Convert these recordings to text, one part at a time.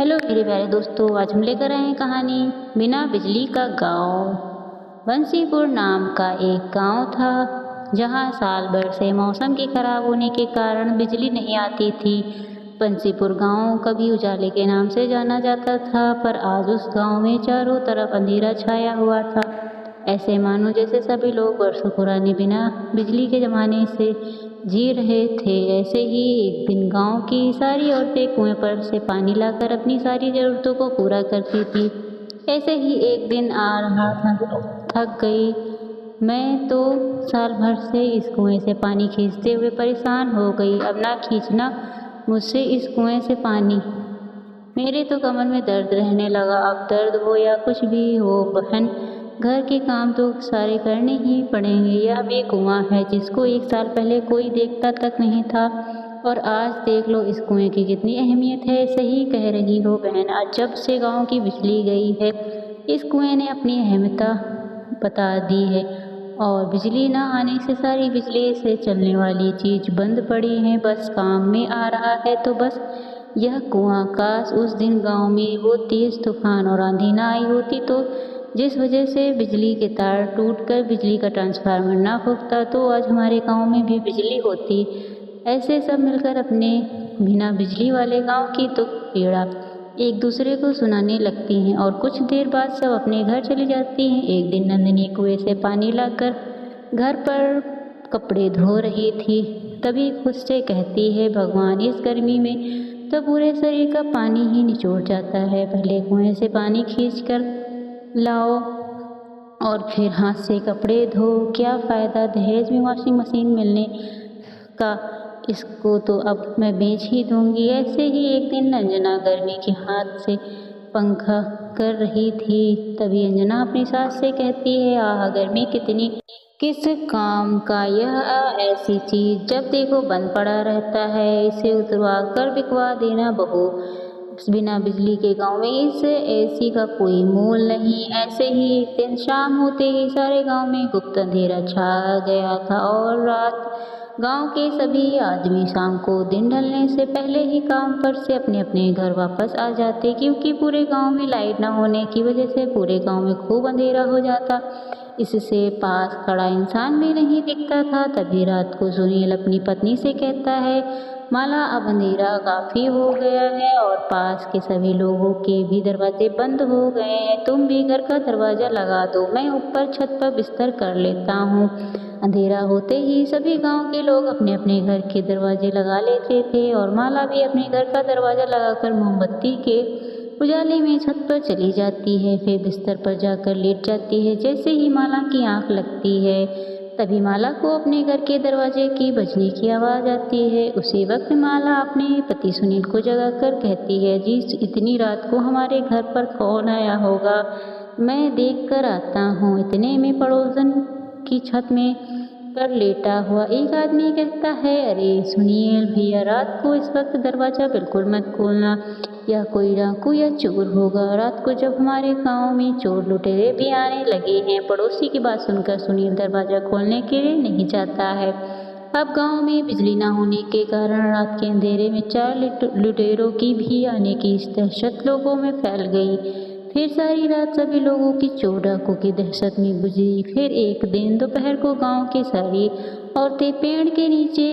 Hello मेरे प्यारे दोस्तों, आज हम लेकर आए हैं कहानी बिना बिजली का गांव। बंसीपुर नाम का एक गांव था जहां साल भर से मौसम के खराब होने के कारण बिजली नहीं आती थी। बंसीपुर गांव कभी उजाले के नाम से जाना जाता था, पर आज उस गांव में चारों तरफ अंधेरा छाया हुआ था। ऐसे मानो जैसे सभी लोग वर्षों पुराने बिना बिजली के जमाने से जी रहे थे। ऐसे ही एक दिन गांव की सारी औरतें कुएं पर से पानी लाकर अपनी सारी जरूरतों को पूरा करती थी। ऐसे ही एक दिन आ रहा था। थक गई मैं तो साल भर से इस कुएं से पानी खींचते हुए परेशान हो गई। अब ना खींचना मुझसे इस कुएं से पानी। मेरे तो कमर में दर्द रहने लगा। अब दर्द हो या कुछ भी हो बहन, घर के काम तो सारे करने ही पड़ेंगे। यह भी कुआं है जिसको एक साल पहले कोई देखता तक नहीं था, और आज देख लो इस कुएं की कितनी अहमियत है। सही कह रही हो बहन, आज जब से गांव की बिजली गई है इस कुएं ने अपनी अहमियत बता दी है। और बिजली ना आने से सारी बिजली से चलने वाली चीज बंद पड़ी है, बस काम में आ रहा है तो बस यह कुआं। काश उस दिन गांव में वो तेज तूफान और आंधी ना आई होती, तो जिस वजह से बिजली के तार टूटकर बिजली का ट्रांसफार्मर ना फूटता, तो आज हमारे गांव में भी बिजली होती। ऐसे सब मिलकर अपने बिना बिजली वाले गांव की दुख पीड़ा एक दूसरे को सुनाने लगती हैं, और कुछ देर बाद सब अपने घर चली जाती हैं। एक दिन नंदिनी कुएं से पानी लाकर घर पर कपड़े धो रही थी, तभी खुद से कहती है, भगवान इस गर्मी में तो पूरे शरीर का पानी ही निचोड़ जाता है। पहले कुएं से पानी खींच कर लाओ और फिर हाथ से कपड़े धो, क्या फ़ायदा दहेज में वॉशिंग मशीन मिलने का, इसको तो अब मैं बेच ही दूंगी। ऐसे ही एक दिन अंजना गर्मी के हाथ से पंखा कर रही थी, तभी अंजना अपनी सास से कहती है, आह गर्मी कितनी, किस काम का यह ऐसी चीज जब देखो बंद पड़ा रहता है, इसे उतरवा कर बिकवा देना बहू। बिना बिजली के गांव में इस एसी का कोई मोल नहीं। ऐसे ही एक दिन शाम होते ही सारे गांव में गुप्त अंधेरा छा गया था, और रात गांव के सभी आदमी शाम को दिन ढलने से पहले ही काम पर से अपने अपने घर वापस आ जाते, क्योंकि पूरे गांव में लाइट न होने की वजह से पूरे गांव में खूब अंधेरा हो जाता। इससे पास खड़ा इंसान भी नहीं दिखता था। तभी रात को सुनील अपनी पत्नी से कहता है, माला अब अंधेरा काफी हो गया है और पास के सभी लोगों के भी दरवाजे बंद हो गए हैं, तुम भी घर का दरवाजा लगा दो, मैं ऊपर छत पर बिस्तर कर लेता हूँ। अंधेरा होते ही सभी गांव के लोग अपने अपने घर के दरवाजे लगा लेते थे, और माला भी अपने घर का दरवाजा लगाकर मोमबत्ती के उजाले में छत पर चली जाती है, फिर बिस्तर पर जाकर लेट जाती है। जैसे ही माला की आंख लगती है तभी माला को अपने घर के दरवाजे की बजने की आवाज़ आती है। उसी वक्त माला अपने पति सुनील को जगाकर कहती है, जी इतनी रात को हमारे घर पर कौन आया होगा, मैं देख कर आता हूँ। इतने में पड़ोसन की छत में पर लेटा हुआ एक आदमी कहता है, अरे सुनील भैया, रात को इस वक्त दरवाज़ा बिल्कुल मत खोलना, या कोई डाकू या चोर होगा। रात को जब हमारे गांव में चोर लुटेरे भी आने लगे हैं। पड़ोसी की बात सुनकर सुनील दरवाज़ा खोलने के लिए नहीं जाता है। अब गांव में बिजली न होने के कारण रात के अंधेरे में चार लुटेरों की भी आने की दहशत लोगों में फैल गई। फिर सारी रात सभी लोगों की चोर डाकू की दहशत में गुजरी। फिर एक दिन दोपहर को गांव की सारी औरतें पेड़ के नीचे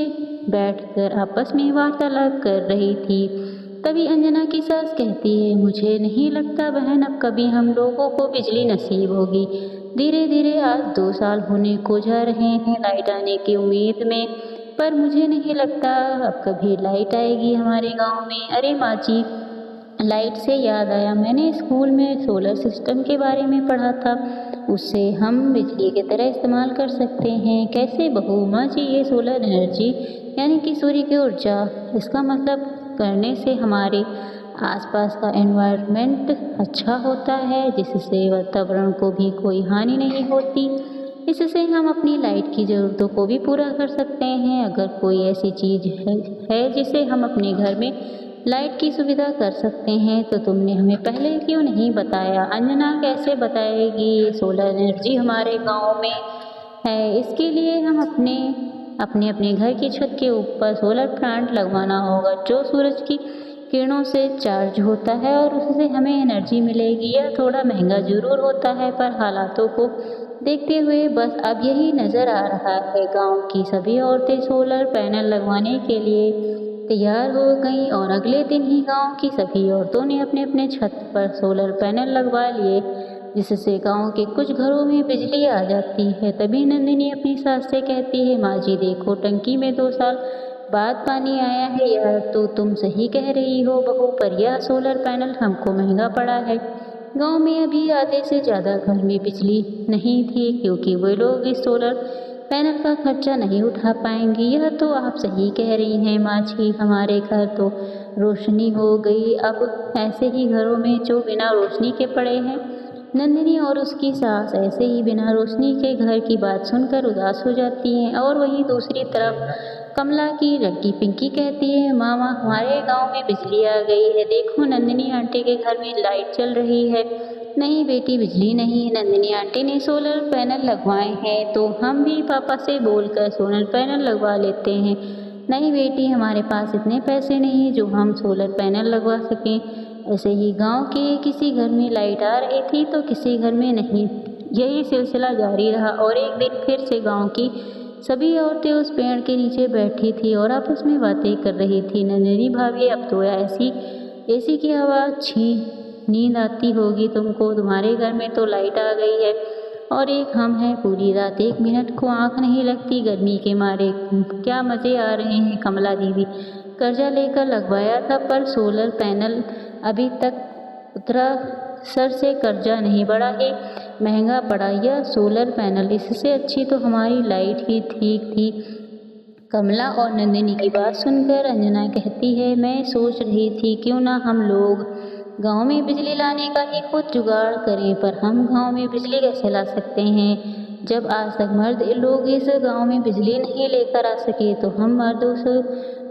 बैठकर आपस में वार्तालाप कर रही थी। तभी अंजना की सास कहती है, मुझे नहीं लगता बहन अब कभी हम लोगों को बिजली नसीब होगी। धीरे धीरे आज 2 साल होने को जा रहे हैं लाइट आने की उम्मीद में, पर मुझे नहीं लगता अब कभी लाइट आएगी हमारे गांव में। अरे माँ जी, लाइट से याद आया, मैंने स्कूल में सोलर सिस्टम के बारे में पढ़ा था, उससे हम बिजली की तरह इस्तेमाल कर सकते हैं। कैसे बहू? माँ जी, ये सोलर एनर्जी यानी कि सूर्य की ऊर्जा, इसका मतलब करने से हमारे आसपास का एनवायरनमेंट अच्छा होता है, जिससे वातावरण को भी कोई हानि नहीं होती। इससे हम अपनी लाइट की ज़रूरतों को भी पूरा कर सकते हैं। अगर कोई ऐसी चीज़ है जिसे हम अपने घर में लाइट की सुविधा कर सकते हैं तो तुमने हमें पहले क्यों नहीं बताया? अंजना कैसे बताएगी सोलर एनर्जी हमारे गांव में है? इसके लिए हम अपने अपने घर की छत के ऊपर सोलर प्लांट लगवाना होगा जो सूरज की किरणों से चार्ज होता है और उससे हमें एनर्जी मिलेगी। यह थोड़ा महंगा ज़रूर होता है, पर हालातों को देखते हुए बस अब यही नज़र आ रहा है। गांव की सभी औरतें सोलर पैनल लगवाने के लिए तैयार हो गईं और अगले दिन ही गांव की सभी औरतों ने अपने अपने छत पर सोलर पैनल लगवा लिए, जिससे गांव के कुछ घरों में बिजली आ जाती है। तभी नंदिनी अपनी सास से कहती है, माँ जी देखो, टंकी में 2 साल बाद पानी आया है। यह तो तुम सही कह रही हो बहू, पर यह सोलर पैनल हमको महंगा पड़ा है। गांव में अभी आधे से ज़्यादा घर में बिजली नहीं थी, क्योंकि वे लोग इस सोलर पैनल का खर्चा नहीं उठा पाएंगे। यह तो आप सही कह रही हैं माँ जी, हमारे घर तो रोशनी हो गई। अब ऐसे ही घरों में जो बिना रोशनी के पड़े हैं। नंदिनी और उसकी सास ऐसे ही बिना रोशनी के घर की बात सुनकर उदास हो जाती हैं। और वहीं दूसरी तरफ कमला की लड़की पिंकी कहती है, मामा हमारे गांव में बिजली आ गई है, देखो नंदिनी आंटी के घर में लाइट चल रही है। नहीं बेटी, बिजली नहीं, नंदिनी आंटी ने सोलर पैनल लगवाए हैं, तो हम भी पापा से बोलकर सोलर पैनल लगवा लेते हैं। नहीं बेटी, हमारे पास इतने पैसे नहीं जो हम सोलर पैनल लगवा सकें। ऐसे ही गांव के किसी घर में लाइट आ रही थी तो किसी घर में नहीं। यही सिलसिला जारी रहा और एक दिन फिर से गांव की सभी औरतें उस पेड़ के नीचे बैठी थी और आपस में बातें कर रही थी। नंदिनी भाभी, अब तो ऐसी एसी की हवा छी नींद आती होगी तुमको, तुम्हारे घर में तो लाइट आ गई है और एक हम हैं, पूरी रात 1 मिनट को आंख नहीं लगती गर्मी के मारे। क्या मज़े आ रहे हैं। कमला दीदी, कर्जा लेकर लगवाया था, पर सोलर पैनल अभी तक उतरा, सर से कर्जा नहीं बढ़ा है, महंगा पड़ा यह सोलर पैनल, इससे अच्छी तो हमारी लाइट ही ठीक थी। कमला और नंदिनी की बात सुनकर अंजना कहती है, मैं सोच रही थी क्यों ना हम लोग गांव में बिजली लाने का ही खुद जुगाड़ करें, पर हम गांव में बिजली कैसे ला सकते हैं जब आज तक मर्द लोग इस गांव में बिजली नहीं लेकर आ सके, तो हम मर्दों से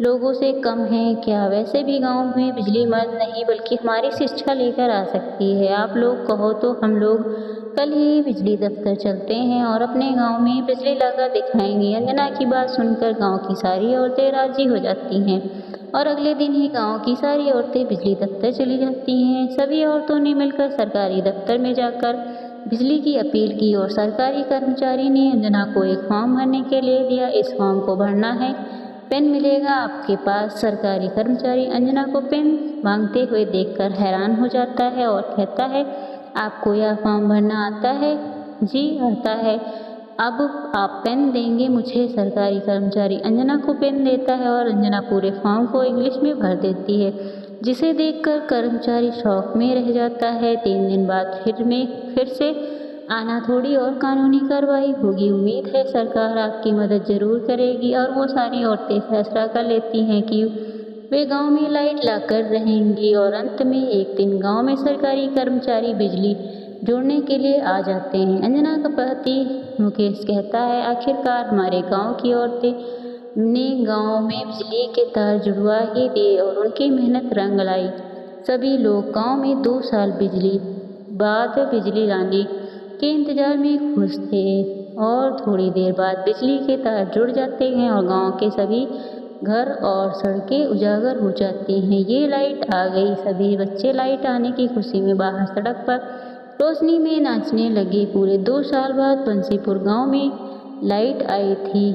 लोगों से कम हैं क्या। वैसे भी गांव में बिजली मर्द नहीं बल्कि हमारी शिक्षा लेकर आ सकती है। आप लोग कहो तो हम लोग कल ही बिजली दफ्तर चलते हैं और अपने गांव में बिजली लाकर दिखाएंगे। अंजना की बात सुनकर गांव की सारी औरतें राजी हो जाती हैं और अगले दिन ही गांव की सारी औरतें बिजली दफ्तर चली जाती हैं। सभी औरतों ने मिलकर सरकारी दफ्तर में जाकर बिजली की अपील की और सरकारी कर्मचारी ने अंजना को एक फॉर्म भरने के लिए दिया। इस फॉर्म को भरना है, पेन मिलेगा आपके पास। सरकारी कर्मचारी अंजना को पेन मांगते हुए देखकर हैरान हो जाता है और कहता है, आपको यह फॉर्म भरना आता है। जी आता है। अब आप पेन देंगे मुझे। सरकारी कर्मचारी अंजना को पेन देता है और अंजना पूरे फॉर्म को इंग्लिश में भर देती है, जिसे देखकर कर्मचारी शौक में रह जाता है। 3 दिन बाद फिर से आना, थोड़ी और कानूनी कार्रवाई होगी। उम्मीद है सरकार आपकी मदद जरूर करेगी। और वो सारी औरतें फैसला कर लेती हैं कि वे गांव में लाइट लाकर रहेंगी। और अंत में एक दिन गांव में सरकारी कर्मचारी बिजली जोड़ने के लिए आ जाते हैं। अंजना का पति मुकेश कहता है, आखिरकार हमारे गांव की औरतें ने गांव में बिजली के तार जुड़वा ही दिए और उनकी मेहनत रंग लाई। सभी लोग गांव में 2 साल बाद बिजली लाने के इंतजार में खुश थे और थोड़ी देर बाद बिजली के तार जुड़ जाते हैं और गांव के सभी घर और सड़कें उजागर हो जाती हैं। ये लाइट आ गई। सभी बच्चे लाइट आने की खुशी में बाहर सड़क पर रोशनी में नाचने लगे। पूरे 2 साल बाद बंसीपुर गांव में लाइट आई थी।